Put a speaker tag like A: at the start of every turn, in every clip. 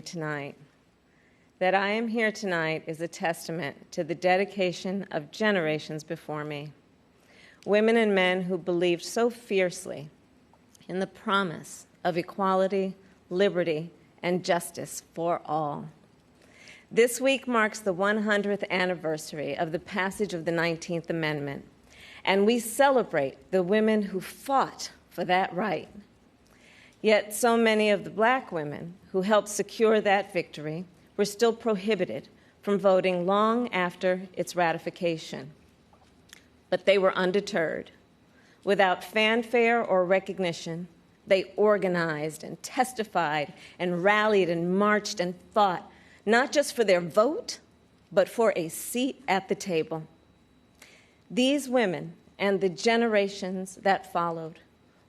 A: tonight. That I am here tonight is a testament to the dedication of generations before me, women and men who believed so fiercely in the promise of equality, liberty, and justice for all. This week marks the 100th anniversary of the passage of the 19th Amendment, and we celebrate the women who fought for that right. Yet so many of the black women who helped secure that victory were still prohibited from voting long after its ratification. But they were undeterred. Without fanfare or recognition, they organized and testified and rallied and marched and fought, not just for their vote, but for a seat at the table. These women and the generations that followed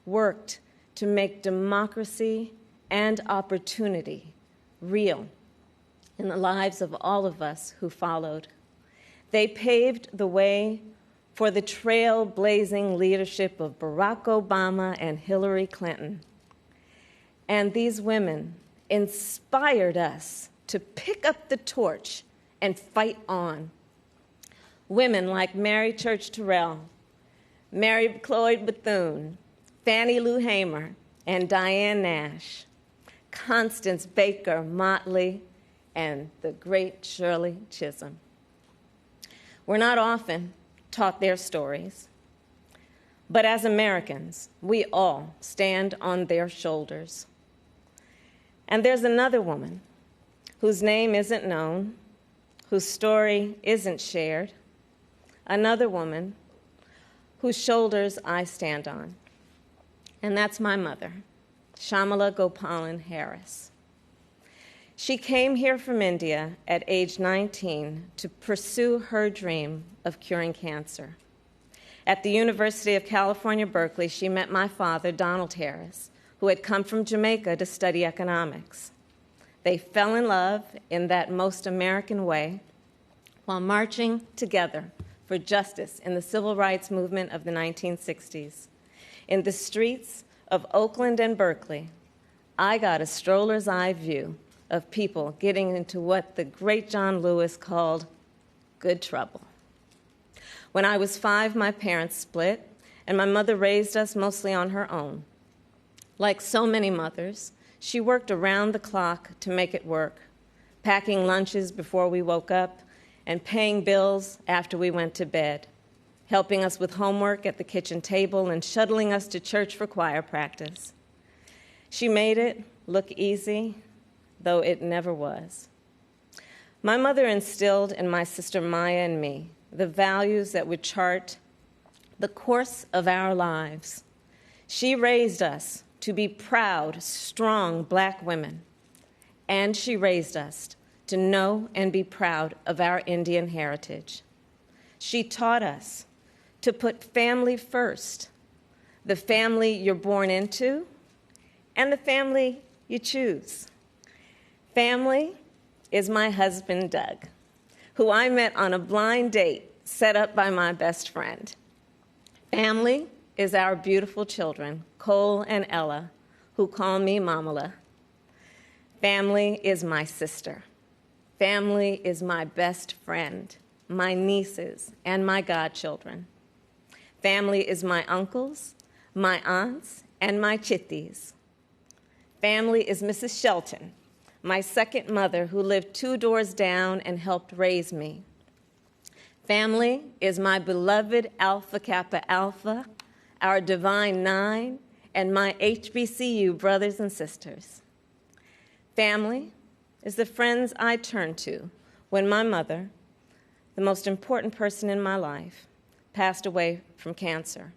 A: worked to make democracy and opportunity real in the lives of all of us who followed. They paved the way for the trailblazing leadership of Barack Obama and Hillary Clinton. And these women inspired us to pick up the torch and fight on. Women like Mary Church Terrell, Mary Cloyd Bethune, Fannie Lou Hamer, and Diane Nash, Constance Baker Motley, and the great Shirley Chisholm. We're not often taught their stories, but as Americans, we all stand on their shoulders. And there's another woman whose name isn't known, whose story isn't shared, another woman whose shoulders I stand on. And that's my mother, Kamala Gopalan Harris. She came here from India at age 19 to pursue her dream of curing cancer. At the University of California, Berkeley, she met my father, Donald Harris, who had come from Jamaica to study economics. They fell in love in that most American way while marching together for justice in the civil rights movement of the 1960s. In the streets of Oakland and Berkeley, I got a stroller's eye view of people getting into what the great John Lewis called good trouble. When I was 5, my parents split, and my mother raised us mostly on her own. Like so many mothers, she worked around the clock to make it work, packing lunches before we woke up and paying bills after we went to bed, helping us with homework at the kitchen table and shuttling us to church for choir practice. She made it look easy, though it never was. My mother instilled in my sister Maya and me the values that would chart the course of our lives. She raised us to be proud, strong black women, and she raised us to know and be proud of our Indian heritage. She taught us to put family first, the family you're born into and the family you choose. Family is my husband, Doug, who I met on a blind date set up by my best friend. Family is our beautiful children, Cole and Ella, who call me Mamala. Family is my sister. Family is my best friend, my nieces, and my godchildren. Family is my uncles, my aunts, and my chitties. Family is Mrs. Shelton, my second mother who lived 2 doors down and helped raise me. Family is my beloved Alpha Kappa Alpha, our Divine Nine, and my HBCU brothers and sisters. Family is the friends I turn to when my mother, the most important person in my life, passed away from cancer.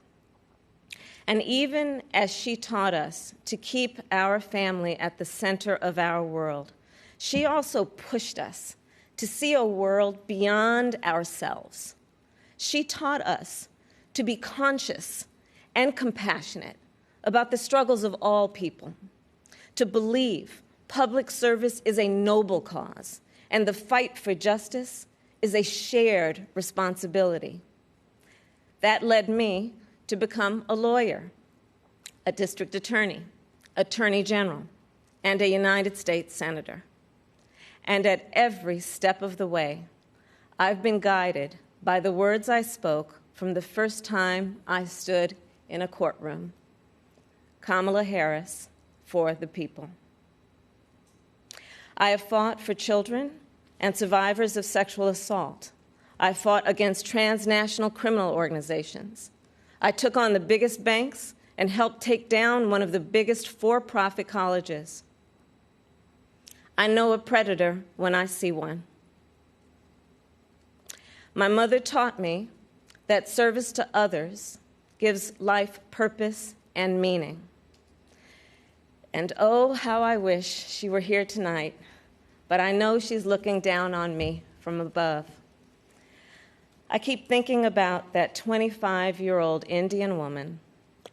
A: And even as she taught us to keep our family at the center of our world, she also pushed us to see a world beyond ourselves. She taught us to be conscious and compassionate about the struggles of all people, to believe public service is a noble cause and the fight for justice is a shared responsibility. That led me to become a lawyer, a district attorney, attorney general, and a United States senator. And at every step of the way, I've been guided by the words I spoke from the first time I stood in a courtroom. Kamala Harris, for the people. I have fought for children and survivors of sexual assault. I fought against transnational criminal organizations. I took on the biggest banks and helped take down one of the biggest for-profit colleges. I know a predator when I see one. My mother taught me that service to others gives life purpose and meaning. And oh, how I wish she were here tonight, but I know she's looking down on me from above. I keep thinking about that 25-year-old Indian woman,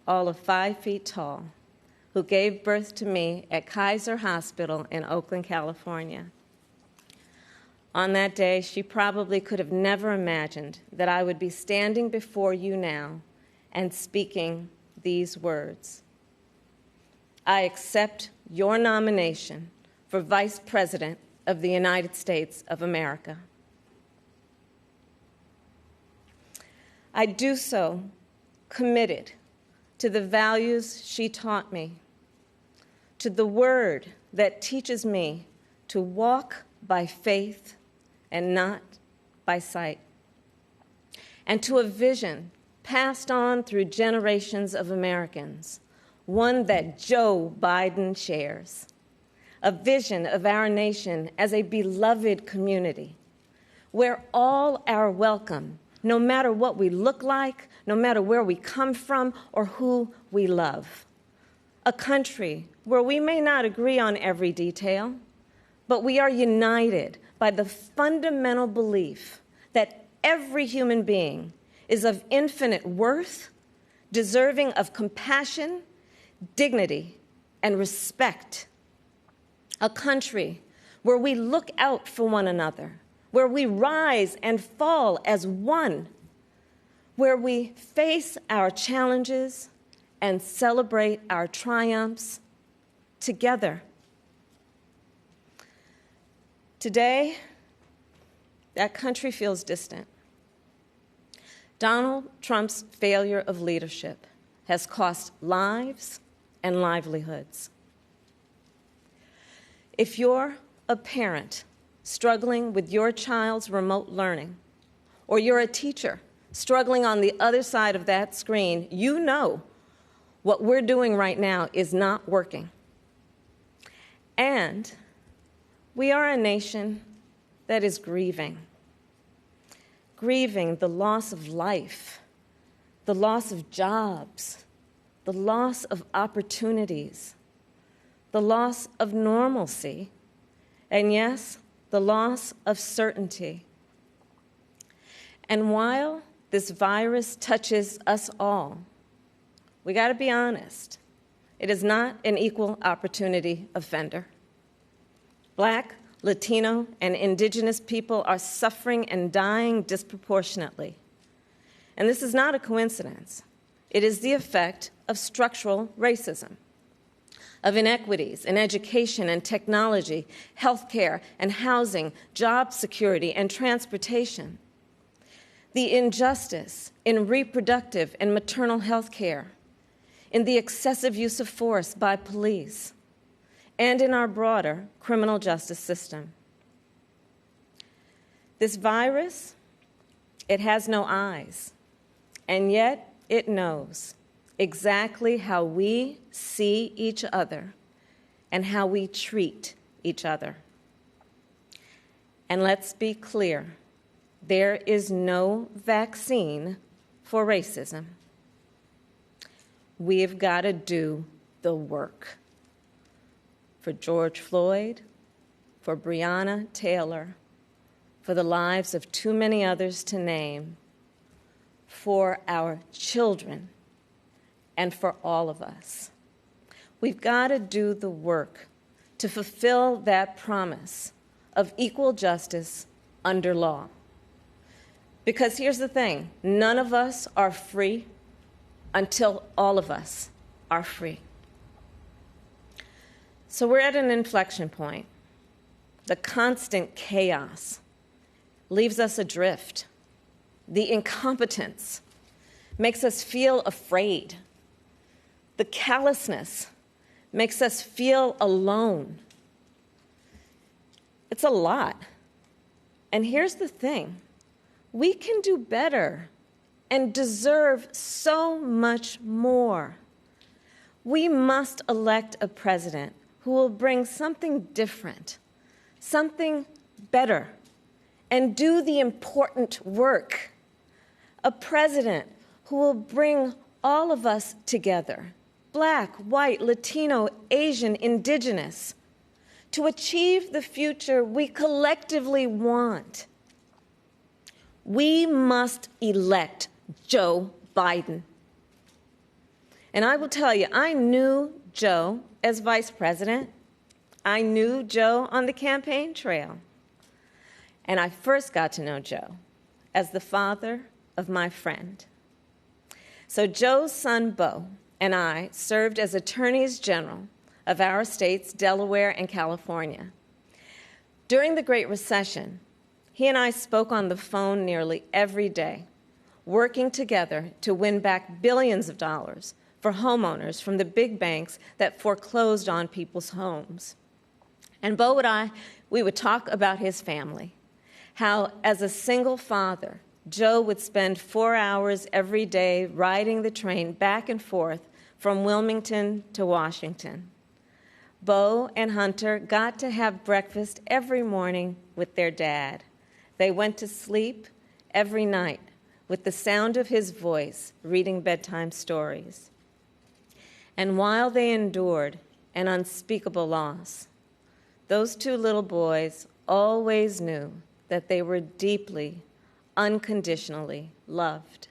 A: all of 5 feet tall, who gave birth to me at Kaiser Hospital in Oakland, California. On that day, she probably could have never imagined that I would be standing before you now and speaking these words. I accept your nomination for Vice President of the United States of America. I do so committed to the values she taught me, to the word that teaches me to walk by faith and not by sight, and to a vision passed on through generations of Americans, one that Joe Biden shares, a vision of our nation as a beloved community where all are welcome, no matter what we look like, no matter where we come from or who we love. A country where we may not agree on every detail, but we are united by the fundamental belief that every human being is of infinite worth, deserving of compassion, dignity, and respect. A country where we look out for one another, where we rise and fall as one, where we face our challenges and celebrate our triumphs together. Today, that country feels distant. Donald Trump's failure of leadership has cost lives and livelihoods. If you're a parent struggling with your child's remote learning, or you're a teacher struggling on the other side of that screen, you know what we're doing right now is not working. And we are a nation that is grieving the loss of life, the loss of jobs, the loss of opportunities, the loss of normalcy, and yes, the loss of certainty. And while this virus touches us all, we got to be honest, it is not an equal opportunity offender. Black, Latino, and indigenous people are suffering and dying disproportionately. And this is not a coincidence. It is the effect of structural racism, of inequities in education and technology, healthcare and housing, job security and transportation, the injustice in reproductive and maternal health care, in the excessive use of force by police, and in our broader criminal justice system. This virus, it has no eyes, and yet it knows exactly how we see each other and how we treat each other. And let's be clear, there is no vaccine for racism. We've got to do the work. For George Floyd, for Breonna Taylor, for the lives of too many others to name, for our children, and for all of us. We've got to do the work to fulfill that promise of equal justice under law. Because here's the thing, none of us are free until all of us are free. So we're at an inflection point. the constant chaos leaves us adrift. The incompetence makes us feel afraid. The callousness makes us feel alone. It's a lot. And here's the thing. We can do better and deserve so much more. We must elect a president who will bring something different, something better, and do the important work. A president who will bring all of us together, Black, white, Latino, Asian, Indigenous, to achieve the future we collectively want. We must elect Joe Biden. And I will tell you, I knew Joe as vice president. I knew Joe on the campaign trail. And I first got to know Joe as the father of my friend. So Joe's son, Beau, and I served as attorneys general of our states, Delaware and California. During the Great Recession, he and I spoke on the phone nearly every day, working together to win back billions of dollars for homeowners from the big banks that foreclosed on people's homes. And Beau and I, we would talk about his family, how as a single father, Joe would spend 4 hours every day riding the train back and forth from Wilmington to Washington. Beau and Hunter got to have breakfast every morning with their dad. They went to sleep every night with the sound of his voice reading bedtime stories. And while they endured an unspeakable loss, those two little boys always knew that they were deeply, unconditionally loved.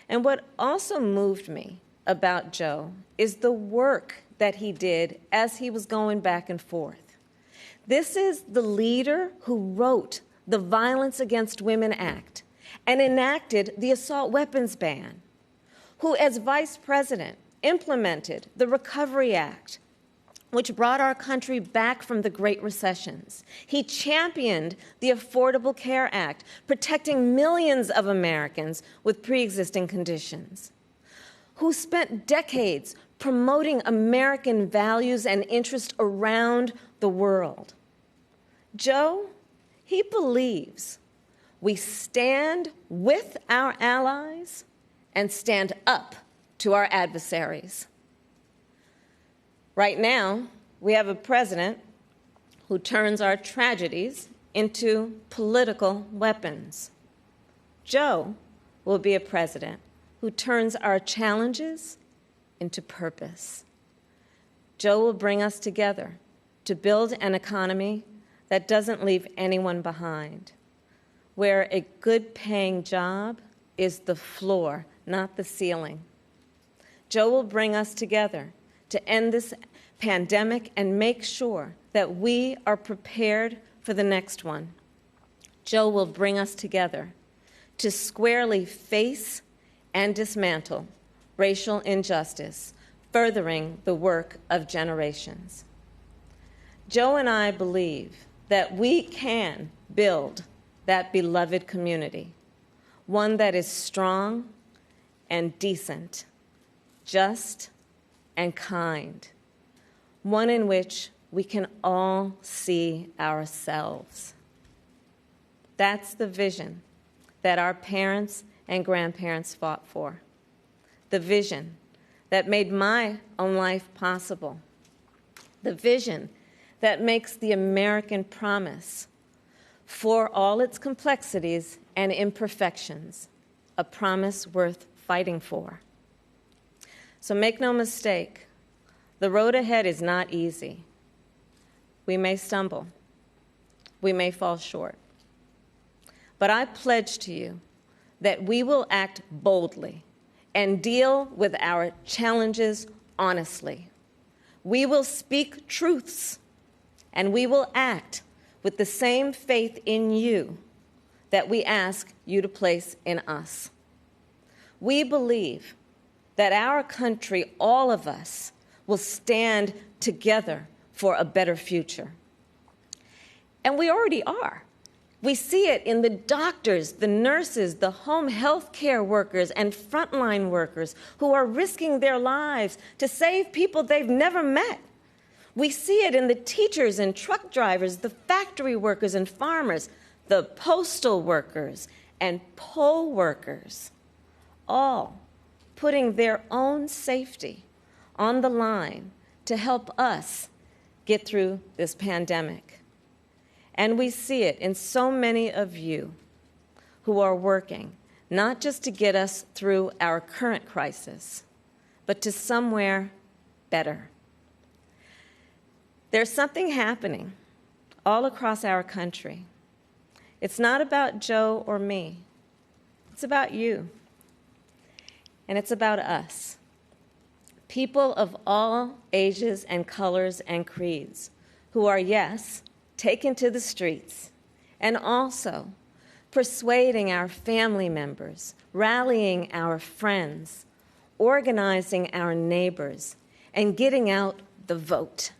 A: And what also moved me about Joe is the work that he did as he was going back and forth. This is the leader who wrote the Violence Against Women Act and enacted the assault weapons ban, who as vice president implemented the Recovery Act, which brought our country back from the Great Recessions. He championed the Affordable Care Act, protecting millions of Americans with pre-existing conditions, who spent decades promoting American values and interests around the world. Joe, he believes we stand with our allies and stand up to our adversaries. Right now, we have a president who turns our tragedies into political weapons. Joe will be a president who turns our challenges into purpose. Joe will bring us together to build an economy that doesn't leave anyone behind, where a good-paying job is the floor, not the ceiling. Joe will bring us together to end this pandemic and make sure that we are prepared for the next one. Joe will bring us together to squarely face and dismantle racial injustice, furthering the work of generations. Joe and I believe that we can build that beloved community, one that is strong and decent, just and kind, one in which we can all see ourselves. That's the vision that our parents and grandparents fought for, the vision that made my own life possible, the vision that makes the American promise, for all its complexities and imperfections, a promise worth fighting for. So make no mistake, the road ahead is not easy. We may stumble. We may fall short. But I pledge to you that we will act boldly and deal with our challenges honestly. We will speak truths, and we will act with the same faith in you that we ask you to place in us. We believe that our country, all of us, will stand together for a better future. And we already are. We see it in the doctors, the nurses, the home health care workers, and frontline workers who are risking their lives to save people they've never met. We see it in the teachers and truck drivers, the factory workers and farmers, the postal workers and poll workers, all putting their own safety on the line to help us get through this pandemic. And we see it in so many of you who are working, not just to get us through our current crisis, but to somewhere better. There's something happening all across our country. It's not about Joe or me. It's about you. And it's about us. People of all ages and colors and creeds who are, yes, taken to the streets, and also persuading our family members, rallying our friends, organizing our neighbors, and getting out the vote.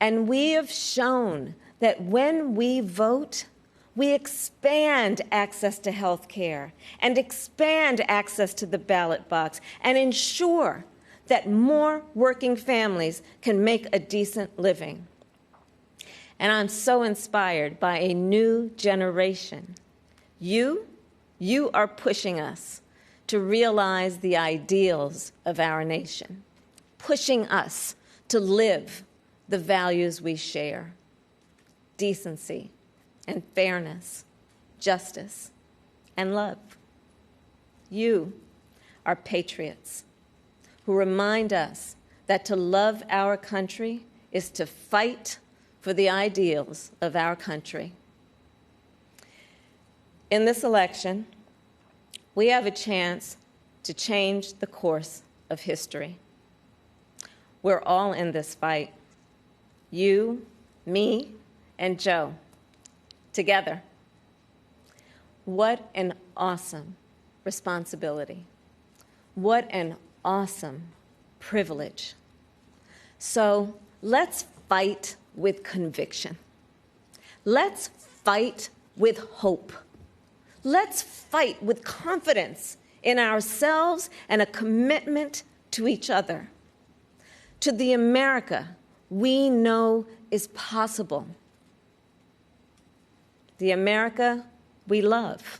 A: And we have shown that when we vote, we expand access to health care and expand access to the ballot box and ensure that more working families can make a decent living. And I'm so inspired by a new generation. You are pushing us to realize the ideals of our nation, pushing us to live the values we share: decency and fairness, justice and love. You are patriots who remind us that to love our country is to fight for the ideals of our country. In this election, we have a chance to change the course of history. We're all in this fight. You, me, and Joe, together. What an awesome responsibility. What an awesome privilege. So let's fight with conviction. Let's fight with hope. Let's fight with confidence in ourselves and a commitment to each other, to the America we know is possible, the America we love.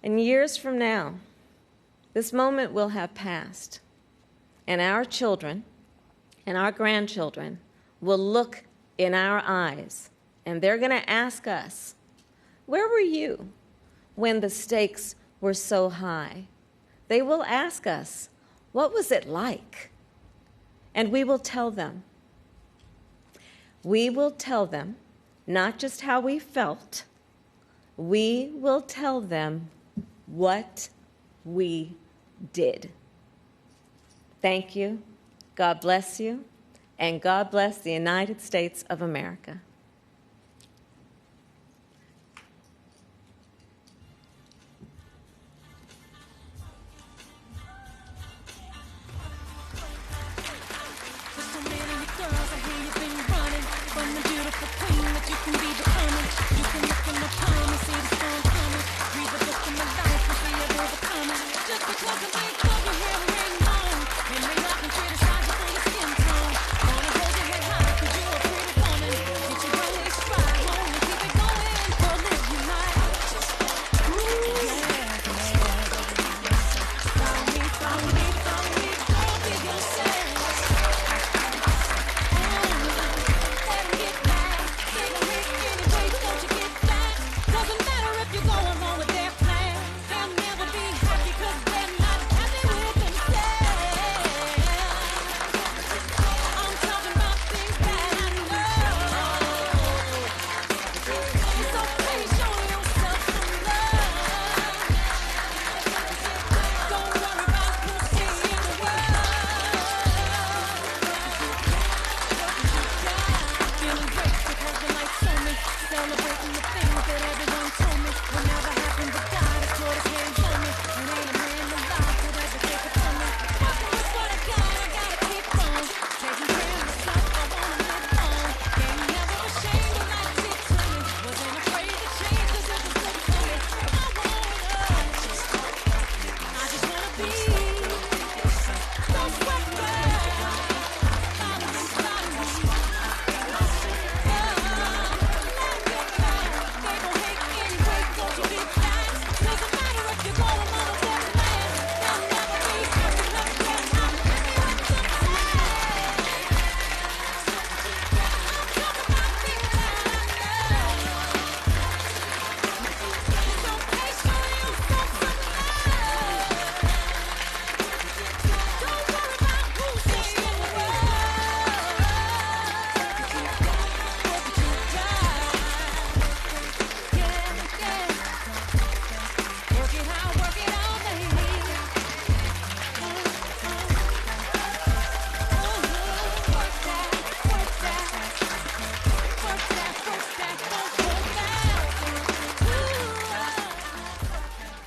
A: And years from now, this moment will have passed, and our children and our grandchildren will look in our eyes, and they're going to ask us, where were you when the stakes were so high? They will ask us, what was it like? And we will tell them. We will tell them not just how we felt, we will tell them what we did. Thank you. God bless you, and God bless the United States of America.
B: Criticize you for your skin tone. Wanna hold your head high 'cause you're a pretty woman. Get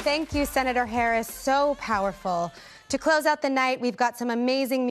B: Thank you, Senator Harris. So powerful. To close out the night, we've got some amazing